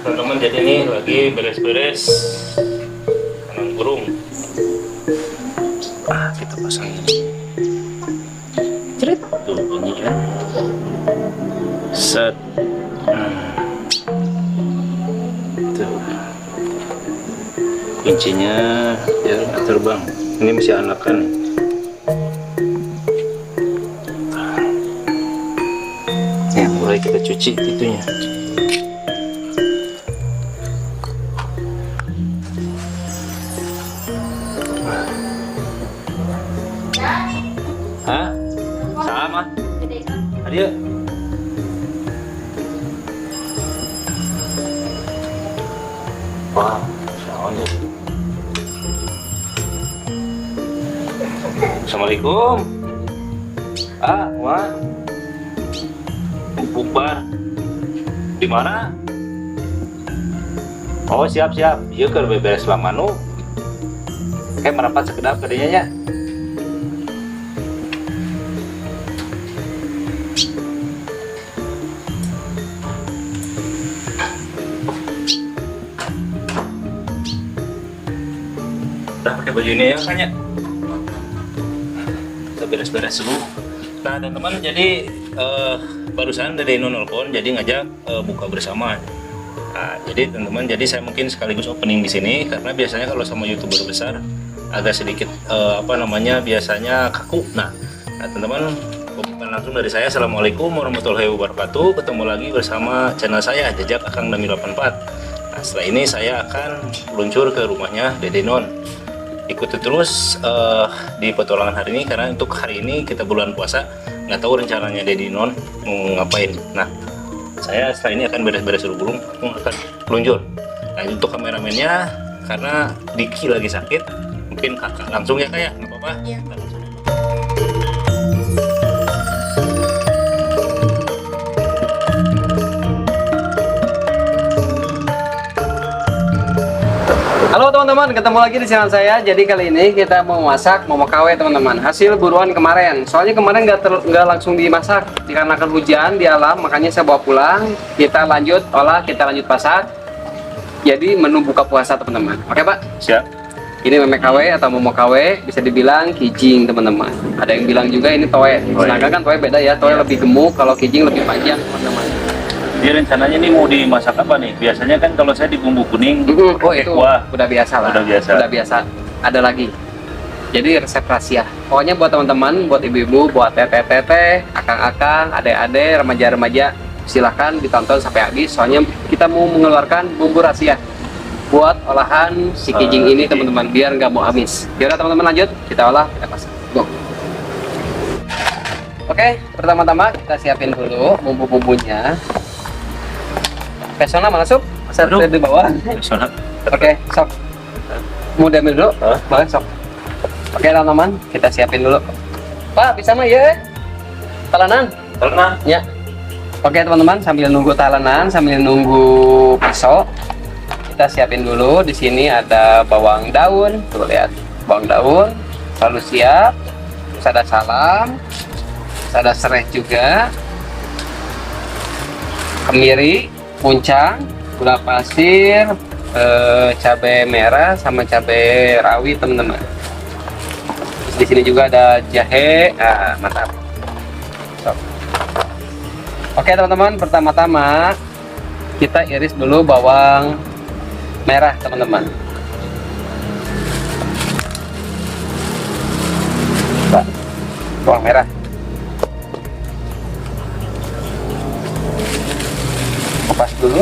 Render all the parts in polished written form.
Teman-teman, jadi ini lagi beres-beres kandang burung. Kita pasang ini. Cerit tuh bunyinya. Set. Tuh. Kuncinya biar nggak terbang. Ini masih anakan. Ya, mulai kita cuci itunya. Hah? Sama? Adio. Wah, sound ya. Assalamualaikum. Wah. Bubar. Di mana? Oh, siap-siap. Ieu keur beberes Bang Manu. Kayak merapat sekedap kedenya nya. Udah pakai baju ini ya kan ya, kita beres-beres dulu. Nah teman-teman, jadi barusan dari nelpon jadi ngajak buka bersama. Nah, jadi teman-teman, jadi saya mungkin sekaligus opening di sini karena biasanya kalau sama youtuber besar agak sedikit biasanya kaku. Nah teman-teman, bukan langsung dari saya. Assalamualaikum warahmatullahi wabarakatuh. Ketemu lagi bersama channel saya Jejak Akang Dami 84. Nah setelah ini saya akan meluncur ke rumahnya Dede Non. Ikuti terus di petualangan hari ini karena untuk hari ini kita bulan puasa, nggak tahu rencananya Dedi Non mau ngapain. Nah saya setelah ini akan beres-beres dulu burung, akan meluncur. Nah untuk kameramennya karena Diki lagi sakit, mungkin kakak langsung ya kayak nggak apa-apa ya. Halo teman-teman, ketemu lagi di channel saya. Jadi kali ini kita mau masak momo KW teman-teman. Hasil buruan kemarin. Soalnya kemarin nggak langsung dimasak dikarenakan hujan di alam, makanya saya bawa pulang. Kita lanjut olah, kita lanjut masak. Jadi menu buka puasa teman-teman. Oke Pak? Siap. Ini meme KW atau momo KW, bisa dibilang kijing teman-teman. Ada yang bilang juga ini toe. Sedangkan kan toe beda ya. Toe lebih gemuk, kalau kijing lebih panjang teman-teman. Jadi rencananya ini mau dimasak apa nih? Biasanya kan kalau saya di bumbu kuning, oh itu kuah. Udah biasa lah. Udah biasa. Ada lagi. Jadi resep rahasia. Pokoknya buat teman-teman, buat ibu-ibu, buat teteh-teteh, akang-akang, adek-adek, remaja-remaja, silahkan ditonton sampai habis. Soalnya kita mau mengeluarkan bumbu rahasia buat olahan si kijing ini teman-teman, biar nggak mau amis. Yaudah teman-teman, lanjut kita olah, kita masak. Go. Oke, pertama-tama kita siapin dulu bumbu-bumbunya. Pesona mana sup? Saya di bawah. Pesona. Oke, sok. Mau diambil dulu? Boleh, sok. Oke teman-teman, kita siapin dulu. Pak, bisa mah ya? Talanan? Talanan? Ya. Oke teman-teman, sambil nunggu talanan, sambil nunggu pisau, kita siapin dulu. Di sini ada bawang daun. Tuh lihat, bawang daun. Lalu siap. Terus ada salam. Terus ada serai juga. Kemiri. Puncang, gula pasir, cabai merah sama cabai rawit teman-teman. Di sini juga ada jahe. Mantap. So. Oke teman-teman, pertama-tama kita iris dulu bawang merah teman-teman. Bawang merah. Kupas dulu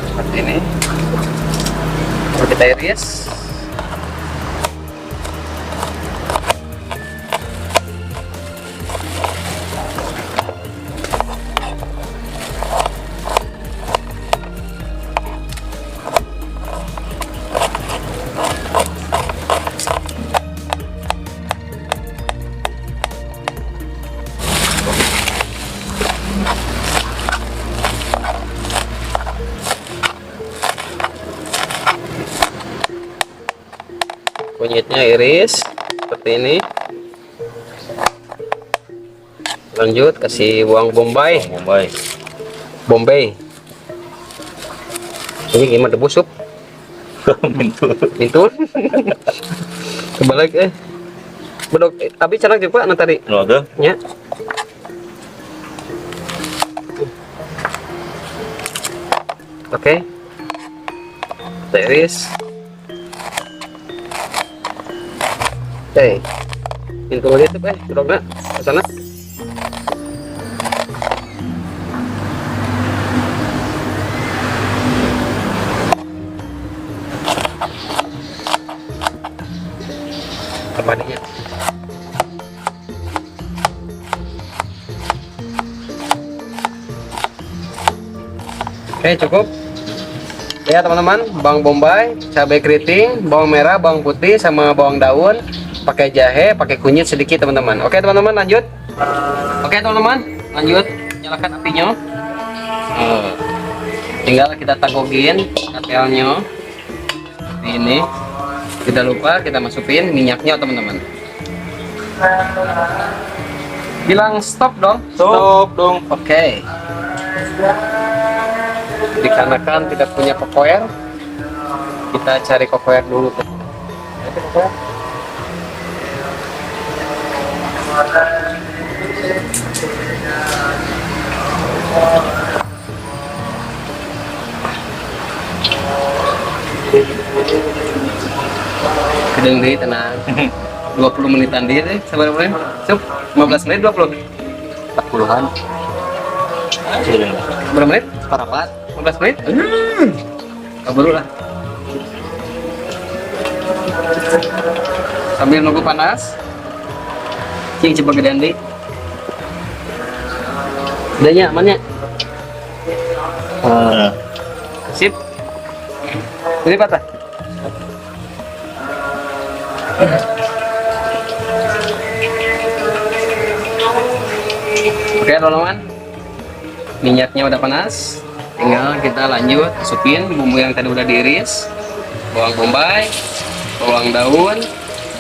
seperti ini, lalu kita iris. Kunyitnya iris seperti ini. Lanjut kasih bawang bombay. Bombay. Bombay. Ini gimana debus sup? Mintu. Itu. Kebalik Bedok tapi cara juga anu tadi. Lo ada? Nya. Oke. Tiris. Pintu lagi tuh bedoknya ke sana. Apa nih? Oke, cukup. Ya teman-teman, bawang bombay, cabai keriting, bawang merah, bawang putih, sama bawang daun, pakai jahe, pakai kunyit sedikit teman-teman. Oke teman-teman, lanjut. Oke teman-teman, lanjut. Nyalakan apinya. Tinggal kita tangguhin katelnya. Ini. Tidak lupa kita masukin minyaknya teman-teman. Bilang stop dong. Stop dong. Oke. Dikarenakan tidak punya kokoer, kita cari kokoer dulu. Kedeng deh, tenang. 20 menitan dia deh, sabar-sabar. Sup, 15 menit 20. 40-an. Berapa menit? Parapat. 15 menit? Kabur lah. Sambil nunggu panas. Cing coba gedean deh. Udahnya, amannya. Sip. Ini patah. Oke teman-teman, minyaknya udah panas, tinggal kita lanjut masukin bumbu yang tadi udah diiris, bawang bombay, bawang daun,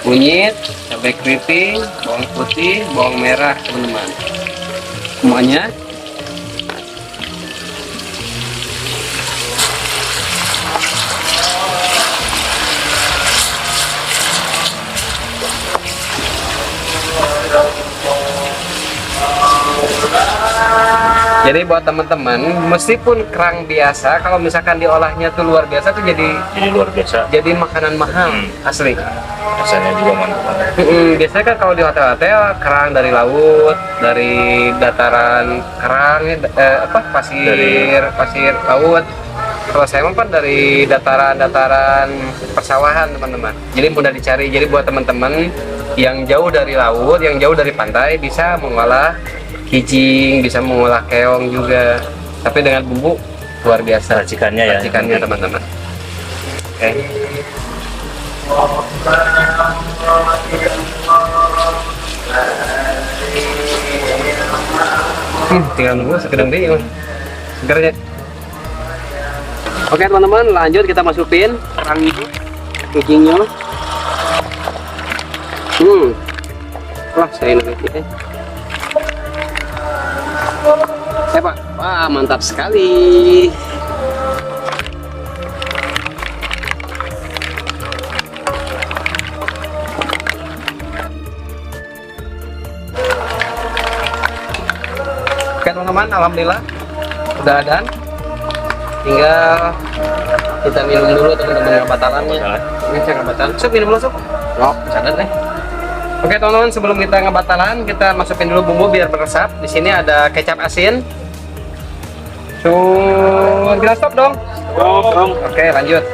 kunyit, cabai keriting, bawang putih, bawang merah teman-teman, semuanya. Jadi buat teman-teman, meskipun kerang biasa, kalau misalkan diolahnya tuh luar biasa tuh jadi luar biasa. Jadi makanan mahal asli. Rasanya juga mantap. Biasanya kan kalau di hotel-hotel kerang dari laut, dari dataran kerang, pasir laut. Kalau saya mah dari dataran persawahan teman-teman. Jadi mudah dicari. Jadi buat teman-teman yang jauh dari laut, yang jauh dari pantai bisa mengolah kijing, bisa mengolah keong juga, tapi dengan bumbu luar biasa. Racikannya ya. Racikannya teman-teman. Oke. Tinggal nunggu sekedar deh, segernya. Oke teman-teman, lanjut kita masukin kerangnya, kijingnya. Wah, saya nanti. Pak, wah mantap sekali. Oke teman-teman, alhamdulillah udah ada. Tinggal kita minum dulu teman-teman ngebatalannya. Ini saya ngebatalan. Sup, minum dulu sup. Oh, sadar deh. Oke teman-teman, sebelum kita ngebatalan, kita masukin dulu bumbu biar meresap. Di sini ada kecap asin. Kita stop dong. Stop dong. Oke, lanjut.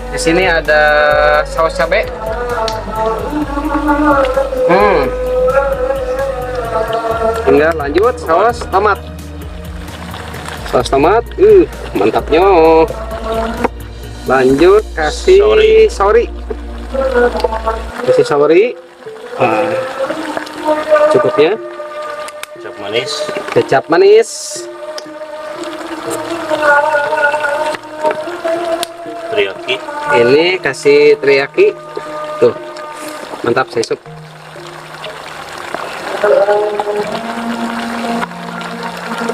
Di sini ada saus cabai. Tinggal lanjut saus tomat. Saus tomat, mantapnya. Lanjut kasih sauri. Kasih sauri. Cukupnya. Kecap manis. Kecap manis. Teriyaki. Ini kasih teriyaki. Tuh. Mantap, saya sup.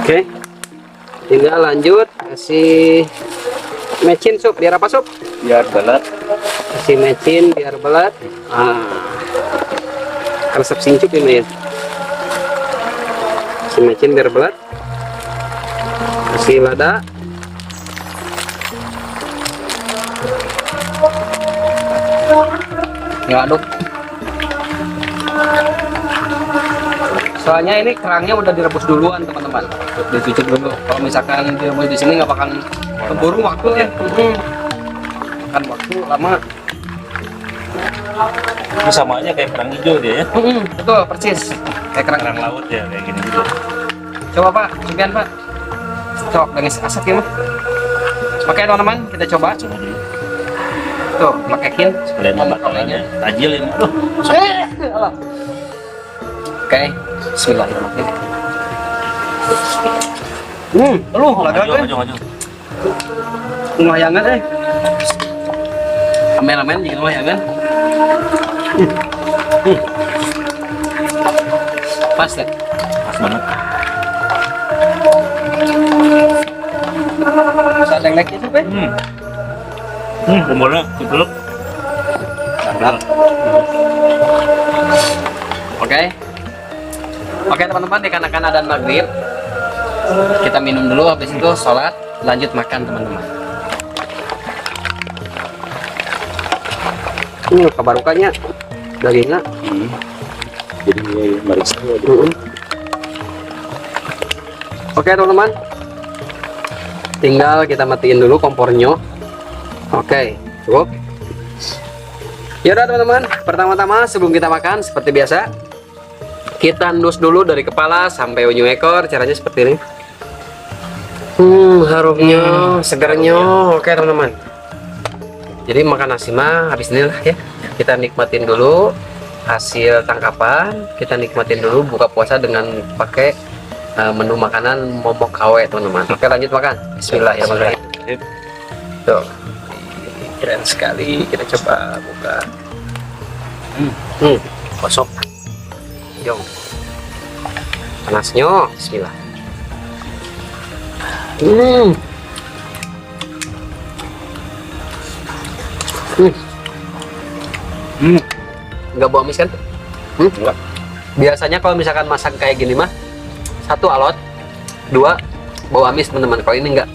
Oke, tinggal lanjut kasih mecin sup. Biar apa sup? Biar belat. Kasih mecin biar belat. Resep sincup ini ya. Kasih mecin biar belat. Kasih lada. Ya, aduk. Soalnya ini kerangnya udah direbus duluan teman-teman, dicucuk dulu. Kalau misalkan direbus di sini nggak bakal keburu waktu ya. Kan waktu lama. Ini sama aja kayak kerang hijau dia ya. Betul, persis kayak kerang. Kerang laut ya kayak gini juga. Coba Pak, Sugyan Pak. Cok, dengis asap ya mah. Oke teman-teman, kita coba. Coba dulu. Tuh, pakein. Sekalian bakalannya. Tajil ini. Aduh. Oke, bismillahirrahmanirrahim. Aduh, lagak Maju, maju, maju. Lumayangan Amen jadi lumayangan. Pas ya? Pas banget. Sadang lagi itu, Pak. Bumbunya dipeluk. Mantap. Oke teman-teman, dikarenakan adzan maghrib, kita minum dulu, habis itu sholat, lanjut makan teman-teman. Ini kebarukannya dagingnya. Jadi maris. Oke teman-teman, tinggal kita matiin dulu kompornya. Oke, cukup. Yaudah teman-teman, pertama-tama sebelum kita makan seperti biasa, kita endus dulu dari kepala sampai ujung ekor. Caranya seperti ini. Harumnya, segarnya. Oke teman-teman. Jadi makan nasi mah habis ini lah ya. Kita nikmatin dulu hasil tangkapan. Kita nikmatin dulu buka puasa dengan pakai menu makanan momok kawe teman-teman. Oke, lanjut makan. Bismillahirrahmanirrahim. Tuh, keren sekali. Kita coba buka. Kosong. Yuk, panasnya. Bismillah. Nggak bau amis kan? Enggak. Biasanya kalau misalkan masak kayak gini mah, 1 alot, 2 bau amis teman-teman. Kalau ini enggak.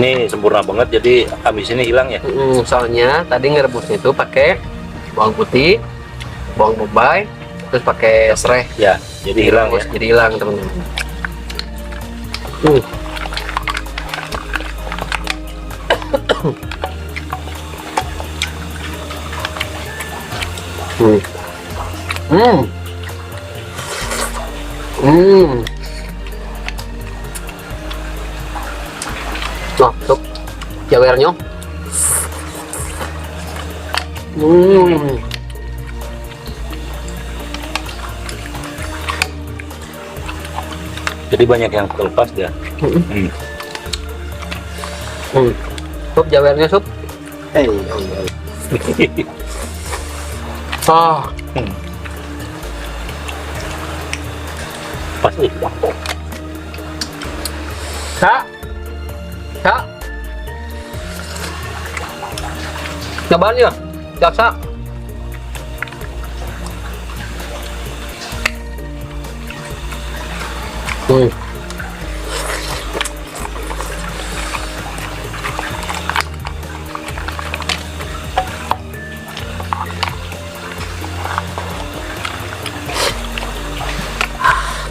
Ini sempurna banget, jadi amis ini hilang ya. Soalnya tadi ngerebusnya itu pakai bawang putih, bawang bombay, terus pakai serai. Ya, jadi hilang ya. Jadi hilang teman-teman. Nah, tuh jawernya. Jadi banyak yang terlepas dia. Sup jawernya sup. Pas nih. Kak. Nyabaan ya? Jaksa.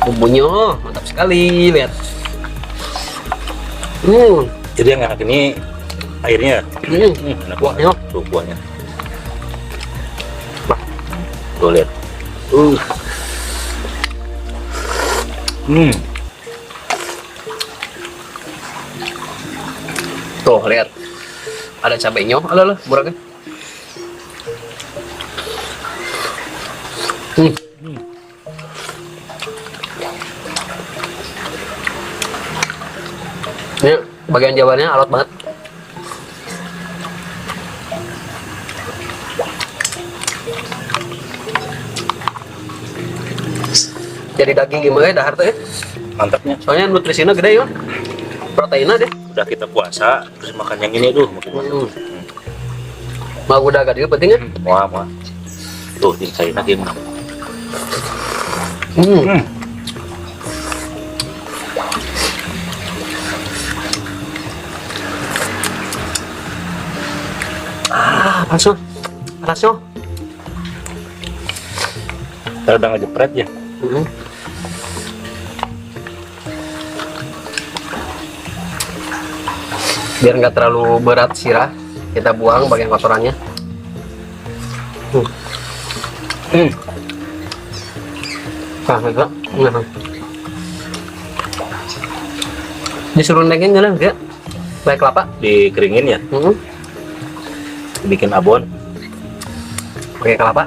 Bumbunya mantap sekali, lihat. Jadi yang enak ini airnya. Enak Kuahnya. Tuh kuahnya. Tuh lihat. Tuh lihat. Ada cabenya. Alah, buraknya. Ini bagian jawabannya alot banget. Jadi daging gimana dahar tuh ya. Mantapnya. Soalnya nutrisinya gede ya. Proteinnya deh. Udah kita puasa terus makan yang ini makin mantap. Mau udah agak juga penting ya. Wah. Tuh tingkai lagi mah. Panasnya. Kalau udah ngejepret ya. Biar nggak terlalu berat sirah, kita buang bagian kotorannya. Disuruh nengin nggak enggak? Pakai kelapa? Dikeringin ya. Bikin abon. Pakai kelapa.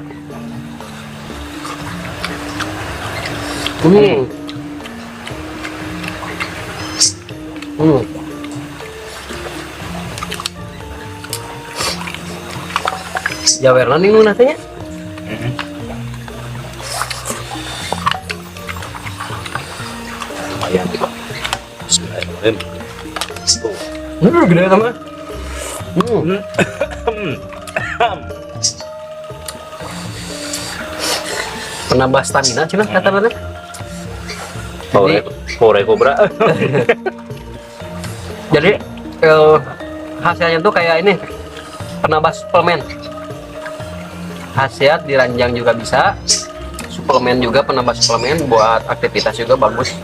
Jawerna nih nu natanya. Lumayan gitu. Bismillahirrahmanirrahim. Tuh. Gede sama. Penambah stamina cina kata-kata. Power Cobra. Jadi hasilnya tuh kayak ini, penambah suplemen. Khasiat diranjang juga bisa, suplemen juga, penambah suplemen buat aktivitas juga bagus.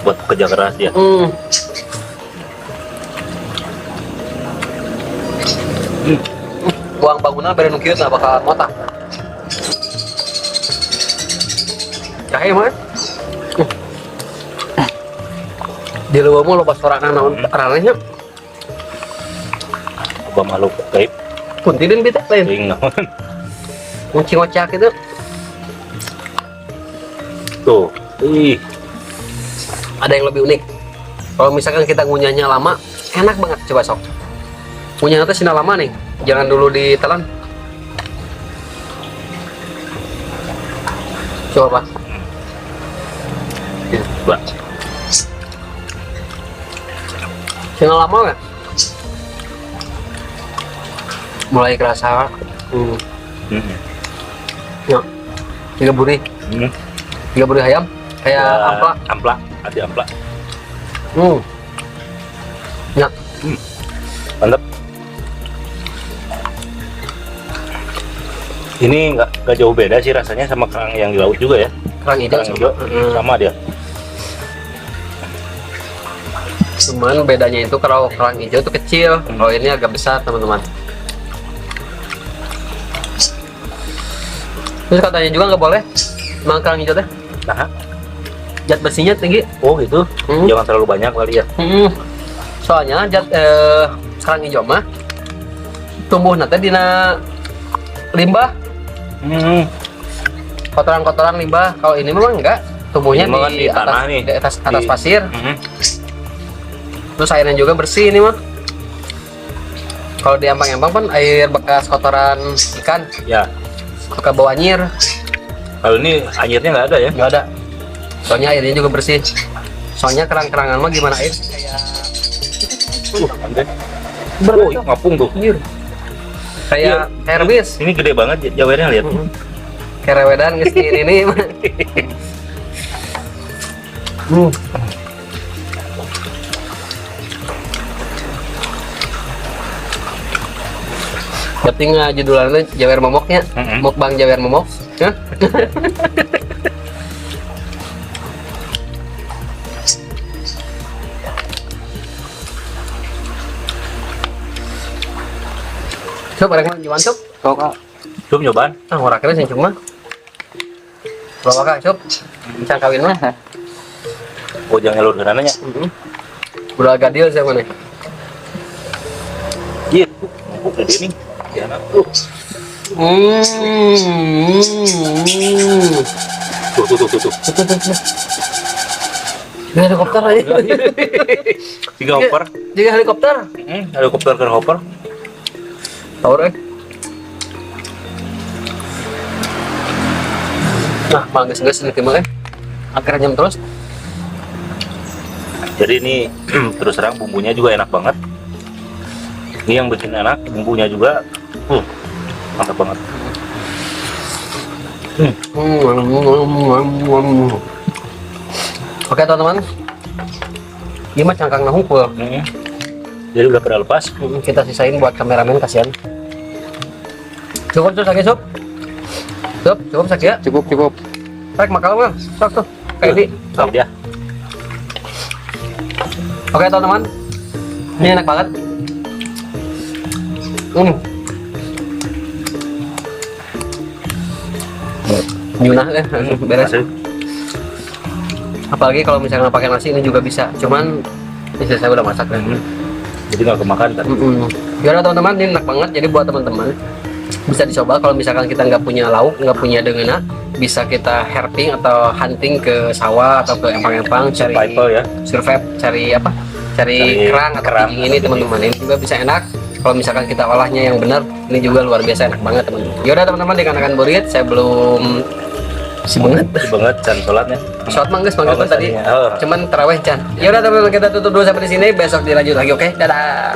Buat kerja keras ya. Buang bangunan bere nu kieu nggak bakal motak. Cahaya mah. Di luar mau loba sorangan naon ranehnya. Apa makhluk gaib? Puntideun bita lain. Ting naon. Ngocak itu. Tuh. Ih. Ada yang lebih unik. Kalau misalkan kita ngunyahnya lama, enak banget, coba sok. Ngunyahnya tuh sina lama nih. Jangan dulu ditelan. Coba, Pak. Coba. Sina lama nggak? Mulai kerasa. Ya, tiga buri ayam, kayak ampla. Ampla, ada ampla. Ya, Mantap. Ini nggak jauh beda sih rasanya sama kerang yang di laut juga ya. kerang hijau Kerang hijau sama dia. Cuman bedanya itu kalau kerang hijau itu kecil, kalau ini agak besar teman-teman. Terus katanya juga nggak boleh makan kerang hijau teh. Nah, Zat besinya tinggi. oh gitu. Jangan terlalu banyak kali ya. Soalnya zat kerang hijau mah tumbuh nanti dina limbah, kotoran-kotoran limbah. Kalau ini memang enggak, tumbuhnya Ini mah di di tanah nih. atas Di- pasir. Terus airnya juga bersih ini mah. Kalau di Empang-Empang kan air bekas kotoran ikan, Ya, suka bau anyir. kalau ini airnya nggak ada ya. Nggak ada. Soalnya airnya juga bersih. Soalnya kerang-kerangan mah gimana air kayak Oh, ngapung tuh. kayak rebis. Ini gede banget jawernya, lihat. Kayak rewedan geus ini mah. Berarti nggak judulannya jawer momoknya, mukbang jawer momok. Ya? Coba ada yang jualan cok? Kok Coba nyobaan. orang kira sih cuma. Bawa kak cok, bisa kawin mah. Oh, jangan ngelur ke sananya. Udah agak deal siapa nih? Iya, empuk gede nih. Jangan tuh. Tuh. Ini helikopter aja. Tiga hopper. Jadi helikopter. Helikopter ke hopper. Tahu deh. Nah, mangga segas nih gimana? Akhirnya nyam terus. Jadi ini terus terang bumbunya juga enak banget. Ini yang bikin enak, bumbunya juga mantap banget. Oke teman-teman, gimana cangkang nahung pul? Jadi udah pada lepas. Kita sisain buat kameramen, kasihan. Cukup tuh sakit sup? Cukup sakit ya? Cukup. Rek makan mah, sok tuh. Kayak ini. Sok dia. Oke teman-teman, ini enak banget. Nyunah beres. Apalagi kalau misalnya pakai nasi ini juga bisa. Cuman istri saya udah masak kan. Jadi nggak kemakan kan? Ya udah teman-teman, ini enak banget. Jadi buat teman-teman bisa dicoba kalau misalkan kita nggak punya lauk, nggak punya dengena, bisa kita herping atau hunting ke sawah atau ke empang-empang cari ya. survive, cari apa? Cari kerang atau daging ini teman-teman. Ini juga bisa enak kalau misalkan kita olahnya yang benar. Ini juga luar biasa enak banget teman-teman. Ya udah teman-teman, dikarenakan burit saya belum si banget Can sholatnya. sholat mangges tadi. Oh. Cuman terawih Can. Ya udah teman-teman, kita tutup dulu sampai di sini. Besok dilanjut lagi, oke? Dadah.